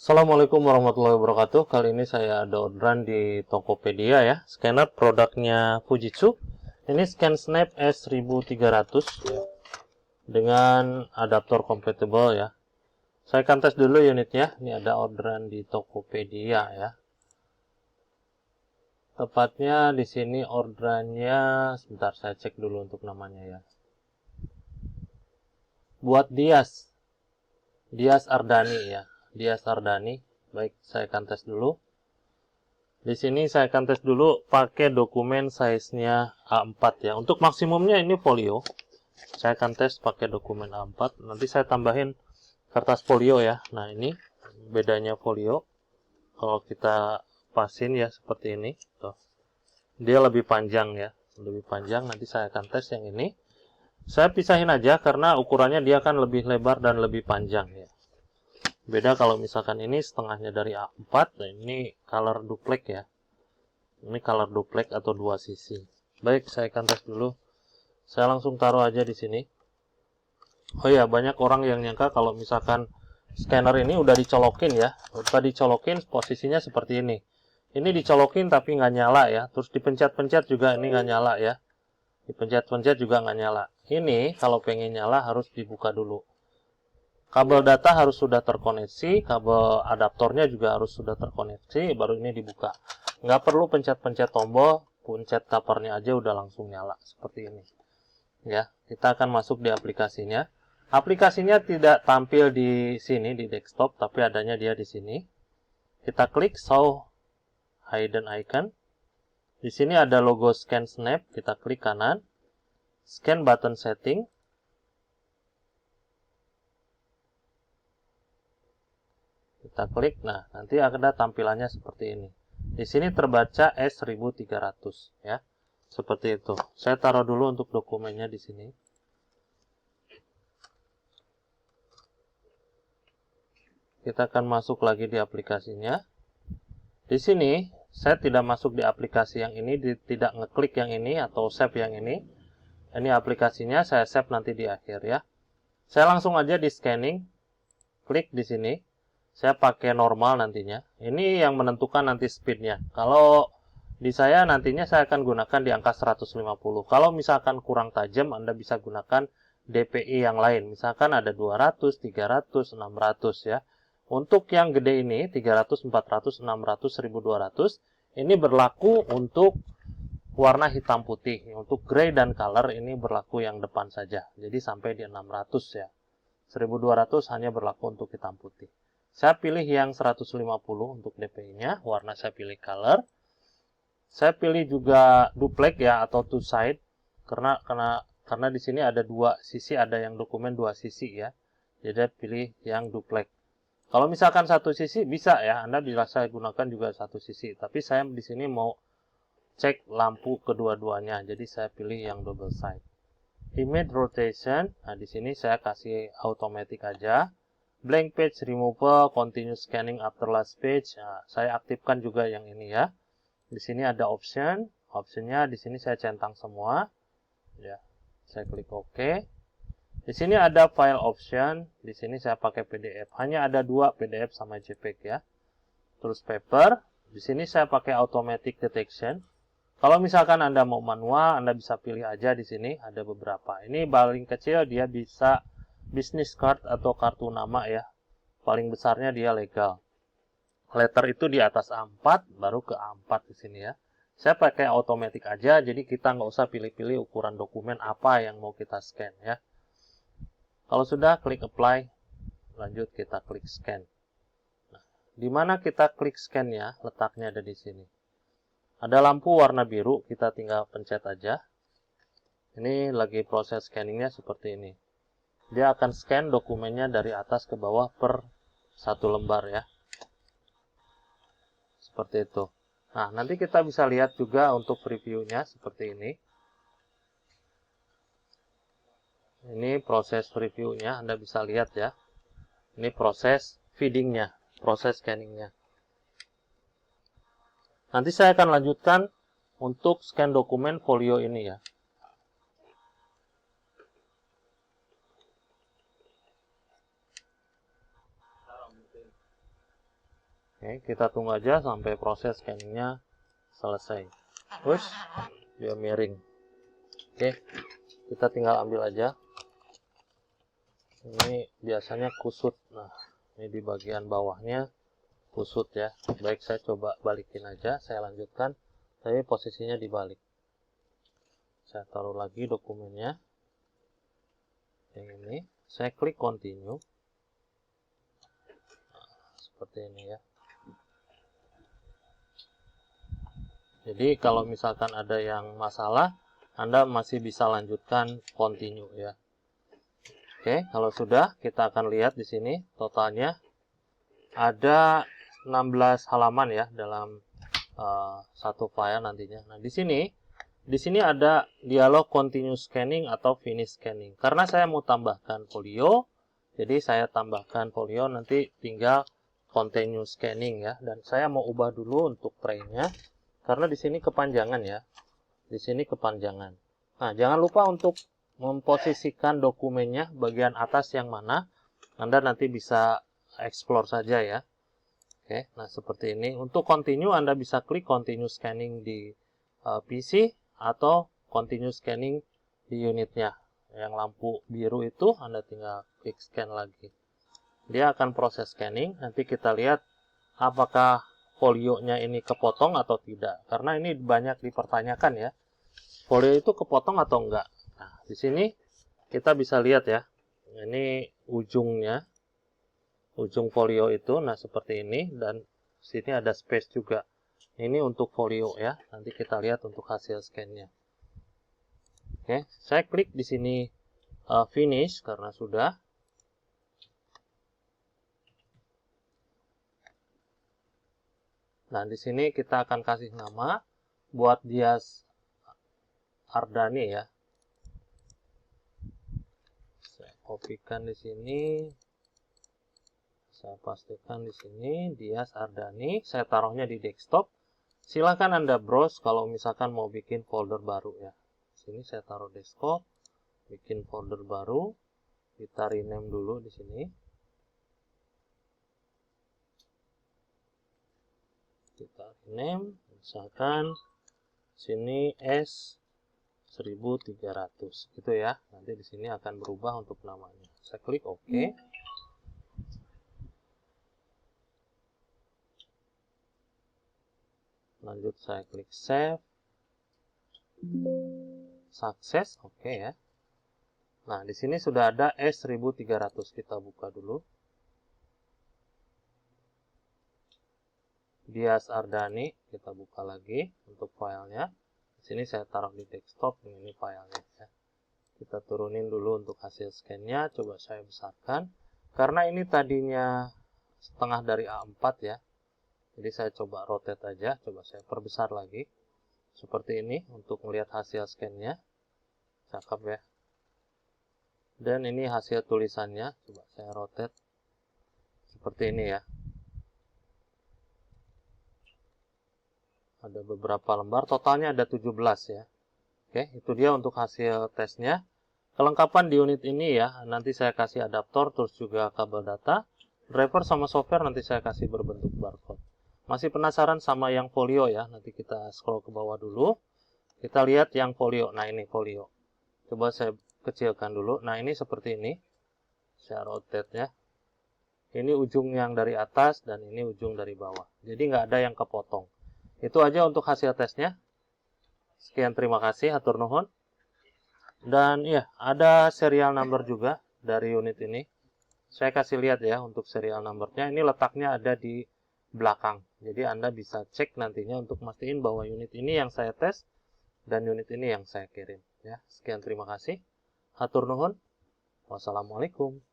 Assalamualaikum warahmatullahi wabarakatuh. Kali ini saya ada orderan di Tokopedia ya. Scanner produknya Fujitsu. Ini Scan Snap S1300 ya, dengan adaptor compatible ya. Saya akan tes dulu unitnya. Ini ada orderan di Tokopedia ya. Tepatnya di sini orderannya, sebentar saya cek dulu untuk namanya ya. Buat Dias Ardani ya. Dias Ardani. Baik, saya akan tes dulu. Di sini saya akan tes dulu pakai dokumen size-nya A4 ya. Untuk maksimumnya ini folio. Saya akan tes pakai dokumen A4. Nanti saya tambahin kertas folio ya. Nah, ini bedanya folio. Kalau kita pasin ya seperti ini. Tuh. Dia lebih panjang ya. Lebih panjang. Nanti saya akan tes yang ini. Saya pisahin aja karena ukurannya dia kan lebih lebar dan lebih panjang ya. Beda kalau misalkan ini setengahnya dari A4, nah ini color duplex ya. Ini color duplex atau dua sisi. Baik, saya akan tes dulu. Saya langsung taruh aja di sini. Oh ya, banyak orang yang nyangka kalau misalkan scanner ini udah dicolokin ya. Udah dicolokin posisinya seperti ini. Ini dicolokin tapi nggak nyala ya. Terus dipencet-pencet juga ini nggak nyala ya. Dipencet-pencet juga nggak nyala. Ini kalau pengen nyala harus dibuka dulu. Kabel data harus sudah terkoneksi, kabel adaptornya juga harus sudah terkoneksi, baru ini dibuka. Nggak perlu pencet-pencet tombol, pencet covernya aja udah langsung nyala, seperti ini. Ya, kita akan masuk di aplikasinya. Aplikasinya tidak tampil di sini, di desktop, tapi adanya dia di sini. Kita klik Show Hidden Icon. Di sini ada logo Scan Snap, kita klik kanan. Scan Button Setting. Kita klik, nah nanti ada tampilannya seperti ini. Di sini terbaca S1300 ya. Seperti itu. Saya taruh dulu untuk dokumennya di sini. Kita akan masuk lagi di aplikasinya. Di sini saya tidak masuk di aplikasi yang ini, tidak ngeklik yang ini atau save yang ini. Ini aplikasinya saya save nanti di akhir ya. Saya langsung aja di scanning. Klik di sini. Saya pakai normal nantinya. Ini yang menentukan nanti speednya. Kalau di saya nantinya saya akan gunakan di angka 150. Kalau misalkan kurang tajam, Anda bisa gunakan DPI yang lain. Misalkan ada 200, 300, 600 ya. Untuk yang gede ini, 300, 400, 600, 1200, ini berlaku untuk warna hitam putih. Untuk gray dan color ini berlaku yang depan saja. Jadi sampai di 600 ya. 1200 hanya berlaku untuk hitam putih. Saya pilih yang 150 untuk DPI-nya, warna saya pilih color. Saya pilih juga duplex ya atau two side karena di sini ada dua sisi, ada yang dokumen dua sisi ya. Jadi pilih yang duplex. Kalau misalkan satu sisi bisa ya, Anda bisa saya gunakan juga satu sisi, tapi saya di sini mau cek lampu kedua-duanya. Jadi saya pilih yang double side. Image rotation, nah di sini saya kasih automatic aja. Blank page removal, continue scanning after last page. Nah, saya aktifkan juga yang ini ya. Di sini ada option, optionnya di sini saya centang semua. Ya, saya klik OK. Di sini ada file option, di sini saya pakai PDF. Hanya ada dua PDF sama JPEG ya. Terus paper, di sini saya pakai automatic detection. Kalau misalkan Anda mau manual, Anda bisa pilih aja di sini, ada beberapa. Ini paling kecil dia bisa business card atau kartu nama ya. Paling besarnya dia legal. Letter itu di atas A4, baru ke A4 di sini ya. Saya pakai automatic aja, jadi kita nggak usah pilih-pilih ukuran dokumen apa yang mau kita scan ya. Kalau sudah, klik apply, lanjut kita klik scan. Nah, di mana kita klik scan-nya, letaknya ada di sini. Ada lampu warna biru, kita tinggal pencet aja. Ini lagi proses scanningnya seperti ini. Dia akan scan dokumennya dari atas ke bawah per satu lembar ya. Seperti itu. Nah, nanti kita bisa lihat juga untuk previewnya seperti ini. Ini proses previewnya, Anda bisa lihat ya. Ini proses feedingnya, proses scanningnya. Nanti saya akan lanjutkan untuk scan dokumen folio ini ya. Oke, kita tunggu aja sampai proses scanningnya selesai. Terus dia miring. Oke, kita tinggal ambil aja. Ini biasanya kusut. Nah, ini di bagian bawahnya kusut ya. Baik, saya coba balikin aja, saya lanjutkan. Tapi posisinya dibalik. Saya taruh lagi dokumennya. Yang ini, saya klik continue. Nah, seperti ini ya. Jadi kalau misalkan ada yang masalah, Anda masih bisa lanjutkan continue ya. Oke, kalau sudah, kita akan lihat di sini totalnya ada 16 halaman ya dalam satu file nantinya. Nah, di sini ada dialog continue scanning atau finish scanning. Karena saya mau tambahkan folio, jadi saya tambahkan folio, nanti tinggal continue scanning ya. Dan saya mau ubah dulu untuk tray-nya. Karena di sini kepanjangan ya. Di sini kepanjangan. Nah, jangan lupa untuk memposisikan dokumennya bagian atas yang mana. Anda nanti bisa explore saja ya. Oke, nah seperti ini. Untuk continue, Anda bisa klik continue scanning di PC atau continue scanning di unitnya. Yang lampu biru itu Anda tinggal klik scan lagi. Dia akan proses scanning. Nanti kita lihat apakah folionya ini kepotong atau tidak. Karena ini banyak dipertanyakan ya. Folio itu kepotong atau enggak. Nah, di sini kita bisa lihat ya. Ini ujungnya. Ujung folio itu. Nah, seperti ini. Dan sini ada space juga. Ini untuk folio ya. Nanti kita lihat untuk hasil scan-nya. Oke, saya klik di sini finish karena sudah. Nah, di sini kita akan kasih nama buat Dias Ardani ya. Saya kopikan di sini. Saya pastikan di sini Dias Ardani. Saya taruhnya di desktop. Silakan Anda browse kalau misalkan mau bikin folder baru ya. Di sini saya taruh desktop, bikin folder baru. Kita rename dulu di sini. Kita rename, misalkan sini S1300 gitu ya. Nanti di sini akan berubah untuk namanya. Saya klik OK. Lanjut saya klik save. Sukses, oke ya. Nah, di sini sudah ada S1300. Kita buka dulu. Dias Ardani, kita buka lagi untuk filenya. Di sini saya taruh di desktop, ini filenya ya. Kita turunin dulu untuk hasil scan-nya, coba saya besarkan. Karena ini tadinya setengah dari A4 ya. Jadi saya coba rotate aja, coba saya perbesar lagi. Seperti ini untuk melihat hasil scan-nya. Cakep ya. Dan ini hasil tulisannya, coba saya rotate. Seperti ini ya. Ada beberapa lembar, totalnya ada 17 ya. Oke, itu dia untuk hasil tesnya. Kelengkapan di unit ini ya, nanti saya kasih adaptor, terus juga kabel data. Driver sama software nanti saya kasih berbentuk barcode. Masih penasaran sama yang folio ya? Nanti kita scroll ke bawah dulu. Kita lihat yang folio. Nah, ini folio. Coba saya kecilkan dulu. Nah, ini seperti ini. Saya rotate ya. Ini ujung yang dari atas dan ini ujung dari bawah. Jadi nggak ada yang kepotong. Itu aja untuk hasil tesnya. Sekian, terima kasih, hatur nuhun. Dan ya, ada serial number juga dari unit ini. Saya kasih lihat ya untuk serial numbernya. Ini letaknya ada di belakang. Jadi Anda bisa cek nantinya untuk mastiin bahwa unit ini yang saya tes dan unit ini yang saya kirim. Ya, sekian, terima kasih. Hatur nuhun. Wassalamualaikum.